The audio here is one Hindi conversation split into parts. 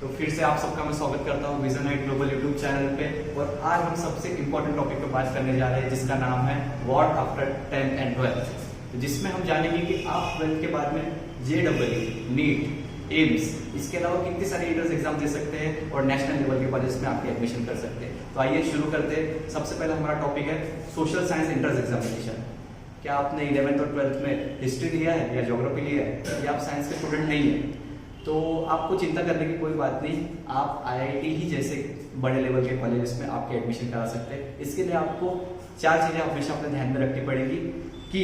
तो फिर से आप सबका मैं स्वागत करता हूँ vision night global YouTube channel पे। और आज हम सबसे इम्पोर्टेंट टॉपिक पे बात करने जा रहे हैं जिसका नाम है what after 10th and 12th, जिसमें हम जानेंगे कि आप 12th के बाद में JEE, नीट, एम्स, इसके अलावा कितनी सारी एंट्रेंस एग्जाम दे सकते हैं और नेशनल लेवल के कॉलेज में आपके एडमिशन कर सकते हैं। तो आइए शुरू करते हैं। सबसे पहले हमारा टॉपिक है सोशल साइंस एंट्रेंस एग्जामिनेशन। क्या आपने 11th और 12th में हिस्ट्री लिया है या ज्योग्राफी लिया है या आप साइंस के स्टूडेंट नहीं है तो आपको चिंता करने की कोई बात नहीं। आप IIT ही जैसे बड़े लेवल के कॉलेजेस में आपके एडमिशन करा सकते हैं। इसके लिए आपको 4 चीजें हमेशा अपने ध्यान में रखनी पड़ेगी कि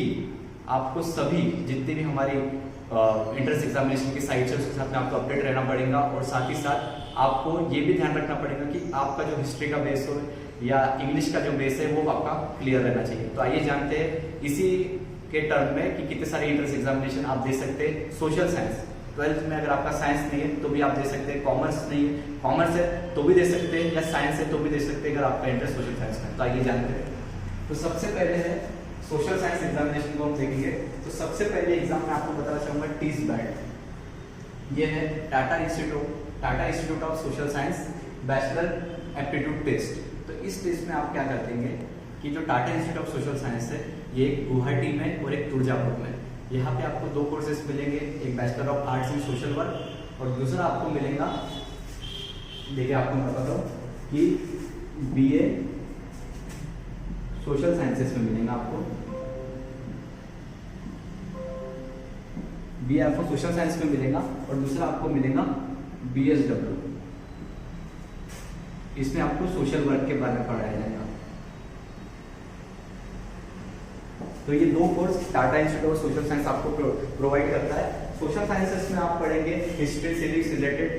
आपको सभी जितनी भी हमारी एंट्रेंस एग्जामिनेशन की साइट्स है उसके साथ में आपको अपडेट रहना पड़ेगा। और साथ ही साथ आपको ये भी ध्यान रखना पड़ेगा कि आपका जो हिस्ट्री का बेस हो या इंग्लिश का जो बेस है वो आपका क्लियर रहना चाहिए। तो आइए जानते हैं इसी के टर्म में कि कितने सारे एंट्रेंस एग्जामिनेशन आप दे सकते हैं। सोशल साइंस 12th में अगर आपका साइंस नहीं है तो भी आप दे सकते हैं, कॉमर्स नहीं है, कॉमर्स है तो भी दे सकते हैं, या साइंस है तो भी दे सकते हैं अगर आपका इंटरेस्ट सोशल साइंस में। तो आइए जानते हैं। तो सबसे पहले है सोशल साइंस एग्जामिनेशन को हम देखेंगे। तो सबसे पहले एग्जाम में आपको बताना चाहूंगा TISBAT। ये है Tata institute of social science bachelor aptitude test. तो इस टेस्ट में आप क्या करते कि जो Tata institute of social science है ये एक गुवाहाटी में और एक तुळजापुर में। यहाँ पे आपको 2 कोर्सेज मिलेंगे, एक bachelor of arts in social work और दूसरा आपको मिलेगा, देखिए आपको मैं बताता हूँ कि BA सोशल साइंसेस में मिलेगा आपको। BA आपको सोशल साइंस में मिलेगा और दूसरा आपको मिलेगा BSW। इसमें आपको सोशल वर्क के बारे में पढ़ाया जाएगा। तो ये 2 course Tata institute of social science आपको प्रोवाइड करता है। सोशल साइंसेस में आप पढ़ेंगे history, civics related,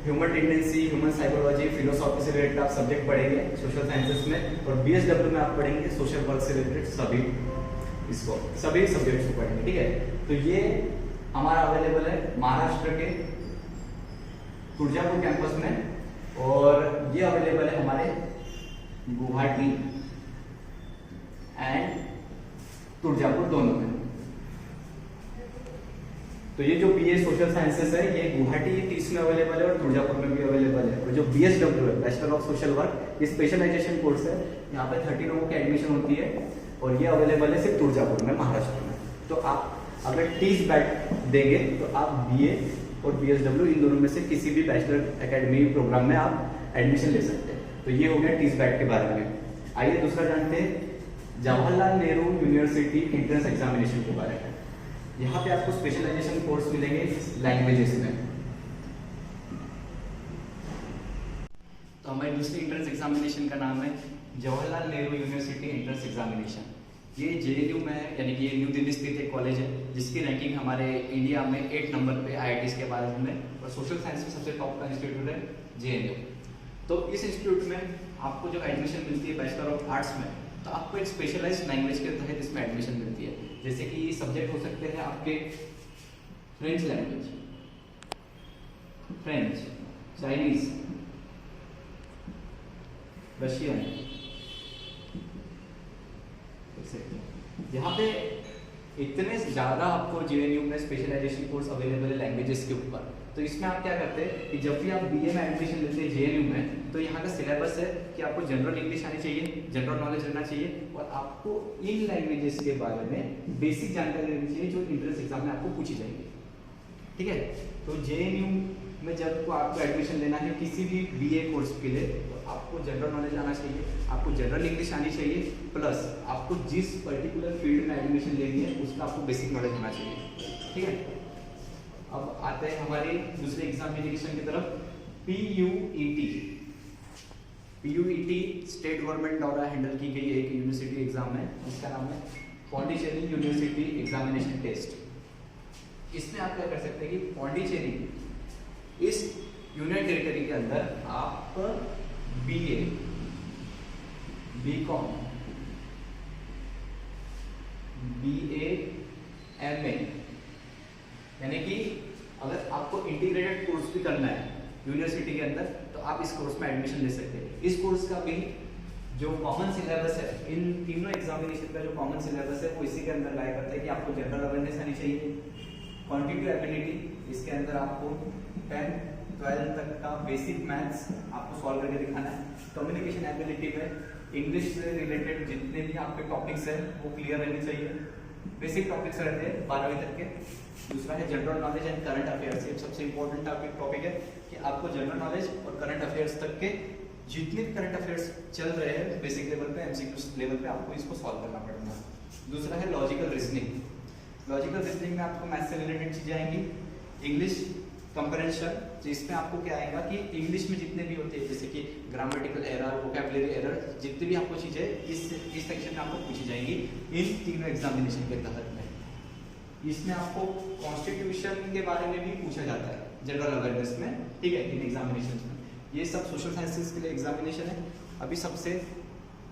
human tendency, human psychology, philosophy से रिलेटेड आप सब्जेक्ट पढ़ेंगे सोशल साइंसेस में। और BSW में आप पढ़ेंगे सोशल वर्क से रिलेटेड सभी सब्जेक्ट्स को पढ़ेंगे। ठीक है, तो ये हमारा अवेलेबल है महाराष्ट्र के तुळजापुर कैंपस में और ये अवेलेबल है हमारे गुवाहाटी एंड तुळजापुर दोनों में। तो ये जो BA सोशल साइंसेस है ये गुवाहाटी 30 में अवेलेबल है और तुळजापुर में भी अवेलेबल है। और जो BSW है बैचलर ऑफ सोशल वर्क, ये स्पेशलाइजेशन कोर्स है। यहाँ पे 30 लोगों की एडमिशन होती है और ये अवेलेबल है सिर्फ तुळजापुर में, महाराष्ट्र में। तो आप अगर TISBAT देंगे तो आप BA और BSW इन दोनों में से किसी भी बैचलर एकेडमी प्रोग्राम में आप एडमिशन ले सकते हैं। तो ये हो गया TISBAT के बारे में। आइए दूसरा जानते हैं Jawaharlal Nehru university entrance examination के बारे में। यहाँ पे आपको स्पेशलाइजेशन कोर्स मिलेंगे लैंग्वेजेस में। तो हमारी दूसरी एंट्रेंस एग्जामिनेशन का नाम है Jawaharlal Nehru university entrance examination. ये JNU में है, यानी कि ये न्यू दिल्ली स्थित एक कॉलेज है जिसकी रैंकिंग हमारे इंडिया में 8 नंबर पे IITs के बारे में। और सोशल साइंस में सबसे टॉप का इंस्टीट्यूट है JNU। तो इस इंस्टीट्यूट में आपको जो एडमिशन मिलती है बैचलर ऑफ आर्ट्स में, तो आपको एक स्पेशलाइज्ड लैंग्वेज के तहत इसमें एडमिशन मिलती है। जैसे कि ये सब्जेक्ट हो सकते हैं आपके French language, French, Chinese, Russian. यहाँ पे इतने ज्यादा आपको JNU में स्पेशलाइजेशन कोर्स अवेलेबल है लैंग्वेजेस के ऊपर। तो इसमें आप क्या करते हैं कि जब भी आप BA में एडमिशन लेते हैं JNU में, तो यहाँ का सिलेबस है कि आपको जनरल इंग्लिश आनी चाहिए, जनरल नॉलेज रहना चाहिए और आपको इन लैंग्वेजेस के बारे में बेसिक जानकारी रहनी चाहिए जो एंट्रेंस एग्जाम में आपको पूछी जाएगी। ठीक है, तो JNU में जब आपको एडमिशन लेना है किसी भी BA कोर्स के लिए, तो आपको जनरल नॉलेज आना चाहिए, आपको जनरल इंग्लिश आनी चाहिए, प्लस आपको जिस पर्टिकुलर फील्ड में एडमिशन लेनी है उसका आपको बेसिक नॉलेज होना चाहिए। ठीक है, अब आते हैं हमारी दूसरे एग्जामिनेशन की तरफ, PUET स्टेट गवर्नमेंट द्वारा हैंडल की गई एक यूनिवर्सिटी एग्जाम है जिसका नाम है पौंडीचेरी यूनिवर्सिटी एग्जामिनेशन टेस्ट। इसमें आप क्या कर सकते हैं कि पौंडीचेरी इस यूनियन टेरिटरी के अंदर आप BA, BCom, BA, MA, यानी कि अगर आपको इंटीग्रेटेड कोर्स भी करना है यूनिवर्सिटी के अंदर तो आप इस कोर्स में एडमिशन ले सकते हैं। इस कोर्स का भी जो कॉमन सिलेबस है, इन तीनों एग्जामिनेशन का जो कॉमन सिलेबस है वो इसी के अंदर लाया करता है कि आपको जनरल अवेयरनेस आनी चाहिए, क्वांटिटी एबिलिटी, इसके अंदर आपको 10 12 तक का बेसिक मैथ्स आपको सॉल्व करके दिखाना है। कम्युनिकेशन एबिलिटी में इंग्लिश से रिलेटेड जितने भी आपके टॉपिक्स हैं वो क्लियर रहने चाहिए, बेसिक टॉपिक्स रहते हैं 12वीं तक के। दूसरा है general knowledge and current affairs. ये सबसे इंपॉर्टेंट टॉपिक है कि आपको जनरल नॉलेज और करंट अफेयर्स तक के जितने भी करंट अफेयर्स चल रहे हैं बेसिक लेवल पे, एमसीक्यू लेवल पे, आपको इसको सॉल्व करना पड़ेगा। दूसरा है लॉजिकल रीजनिंग। लॉजिकल रीजनिंग में आपको मैथ्स से रिलेटेड चीजें आएंगी। इंग्लिश कंप्रेंशन, जिसमें आपको क्या आएगा कि इंग्लिश में जितने भी होते हैं जैसे कि ग्रामेटिकल एरर, वोकैबुलरी एरर, जितनी भी आपको चीजें इस सेक्शन में आपको पूछी जाएंगी इन तीनों एग्जामिनेशन के तहत में। इसमें आपको कॉन्स्टिट्यूशन के बारे में भी पूछा जाता है जनरल अवेयरनेस में, ठीक है, इन एग्जामिनेशन में। ये सब सोशल साइंसेस के लिए एग्जामिनेशन है। अभी सबसे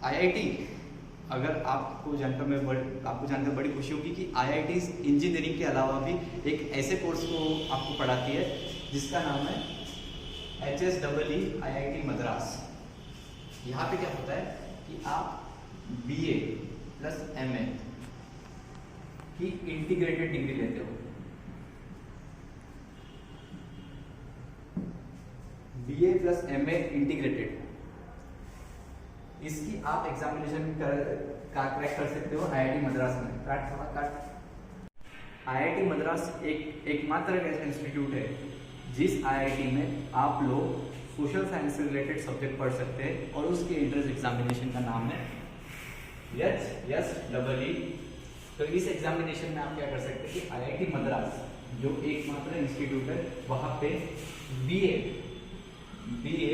आईआईटी, अगर आपको जानकर बड़ी खुशी होगी कि आईआईटी इंजीनियरिंग के अलावा भी एक ऐसे कोर्स को आपको पढ़ाती है जिसका नाम है HSEE IIT मद्रास। यहाँ पे क्या होता है कि आप BA प्लस MA की इंटीग्रेटेड डिग्री लेते हो। BA प्लस MA इंटीग्रेटेड, इसकी आप एग्जामिनेशन क्रैक कर सकते हो आईआईटी मद्रास में। आईआईटी मद्रास एकमात्र ऐसा इंस्टीट्यूट है जिस आईआईटी में आप लोग सोशल साइंस से रिलेटेड सब्जेक्ट पढ़ सकते हैं और उसके एंट्रेंस एग्जामिनेशन का नाम है HSEE। तो इस एग्जामिनेशन में आप क्या कर सकते हैं कि आईआईटी मद्रास जो एकमात्र इंस्टीट्यूट है वहां पे BA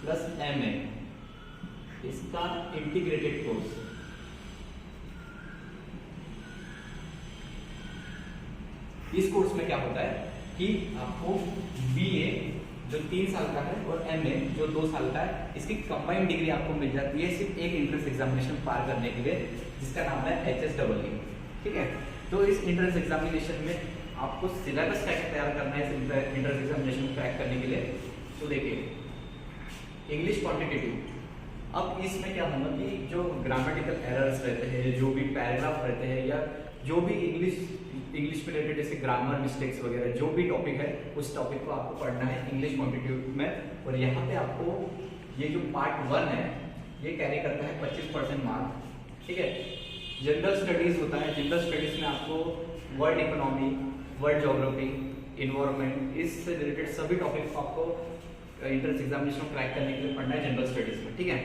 प्लस MA इसका इंटीग्रेटेड कोर्स, इस कोर्स में क्या होता है कि आपको BA जो 3 साल का है और MA जो 2 साल का है, इसकी कंबाइंड डिग्री आपको मिल जाती है सिर्फ एक एंट्रेंस एग्जामिनेशन पार करने के लिए जिसका नाम है HSEE, ठीक है। तो इस एंट्रेंस एग्जामिनेशन में आपको सिलेबस कैसे तैयार करना है एंट्रेंस एग्जामिनेशन को क्रैक करने के लिए। तो देखिए इंग्लिश क्वांटिटेटिव, अब इसमें क्या होगा कि जो ग्रामेटिकल एरर्स रहते हैं, जो भी पैराग्राफ रहते हैं, या जो भी इंग्लिश में रिलेटेड जैसे ग्रामर मिस्टेक्स वगैरह जो भी टॉपिक है उस टॉपिक को आपको पढ़ना है इंग्लिश क्वांटिटेटिव में। और यहाँ पे आपको ये जो पार्ट 1 है ये कैरी करता है 25% मार्क, ठीक है। जनरल स्टडीज होता है, जनरल स्टडीज में आपको world economy, world geography, environment, इससे रिलेटेड सभी टॉपिक को आपको एंट्रेंस एग्जामिनेशन क्रैक करने के लिए पढ़ना है जनरल स्टडीज में, ठीक है।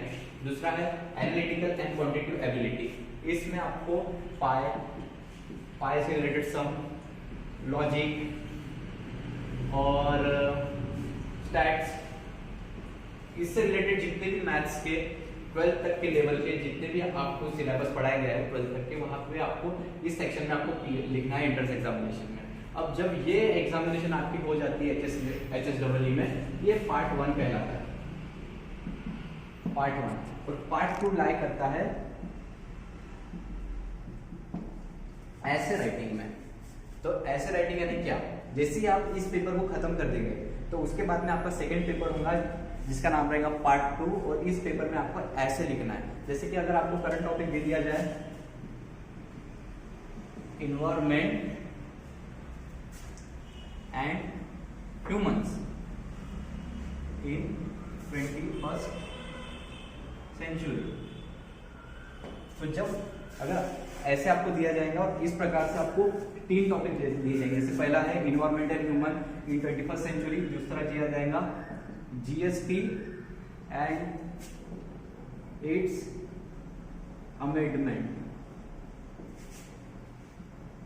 दूसरा है एनालिटिकल एंड क्वांटिटेटिव एबिलिटी, इसमें आपको पाई से रिलेटेड सम, लॉजिक और स्टैट्स, इससे रिलेटेड जितने भी मैथ्स के 12th तक के लेवल के जितने भी आपको सिलेबस पढ़ाया गया है 12th तक के, वहां पे आपको इस सेक्शन में आपको लिखना है एंट्रेंस एग्जामिनेशन में। अब जब ये एग्जामिनेशन आपकी हो जाती है HSEE में, ये पार्ट 1 कहलाता है, पार्ट 1। और पार्ट 2 लाई करता है ऐसे राइटिंग में। तो ऐसे राइटिंग यानी क्या, जैसे ही आप इस पेपर को खत्म कर देंगे तो उसके बाद में आपका सेकंड पेपर होगा जिसका नाम रहेगा पार्ट 2, और इस पेपर में आपको ऐसे लिखना है। जैसे कि अगर आपको करंट टॉपिक दे दिया जाए environment and humans in 21st century, तो जब अगर ऐसे आपको दिया जाएगा और इस प्रकार से आपको 3 टॉपिक दिए जाएंगे। जैसे पहला है environment and human in 21st century, दूसरा दिया जाएगा GST एंड इट्स अमेंडमेंट,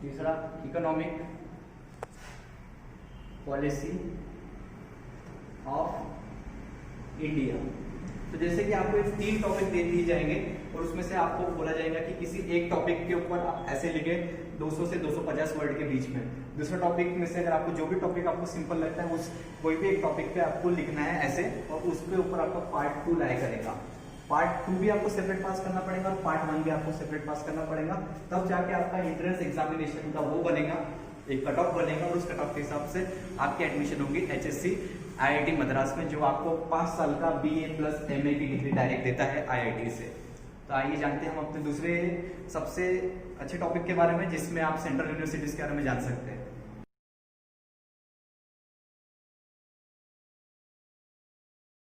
तीसरा इकोनॉमिक पॉलिसी ऑफ इंडिया। तो जैसे कि आपको 3 टॉपिक दे दिए जाएंगे और उसमें से आपको बोला जाएगा कि किसी एक टॉपिक के ऊपर आप ऐसे लिखे 200 से 250 वर्ड के बीच में। दूसरा टॉपिक में से अगर आपको जो भी टॉपिक आपको सिंपल लगता है उस कोई भी एक टॉपिक पे आपको लिखना है ऐसे, और उसके ऊपर आपका पार्ट 2 लाया करेगा। पार्ट 2 भी आपको सेपरेट पास करना पड़ेगा और पार्ट 1 भी आपको सेपरेट पास करना पड़ेगा, तब जाके आपका एंट्रेंस एग्जामिनेशन का वो बनेगा, एक कट ऑफ बनेगा, और उस कट ऑफ के हिसाब से आपकी एडमिशन होगी HSC IIT मद्रास में, जो आपको 5 साल का BA प्लस MA की डिग्री डायरेक्ट देता है IIT से। तो आइए जानते हैं हम अपने दूसरे सबसे अच्छे टॉपिक के बारे में जिसमें आप सेंट्रल यूनिवर्सिटीज के बारे में जान सकते हैं।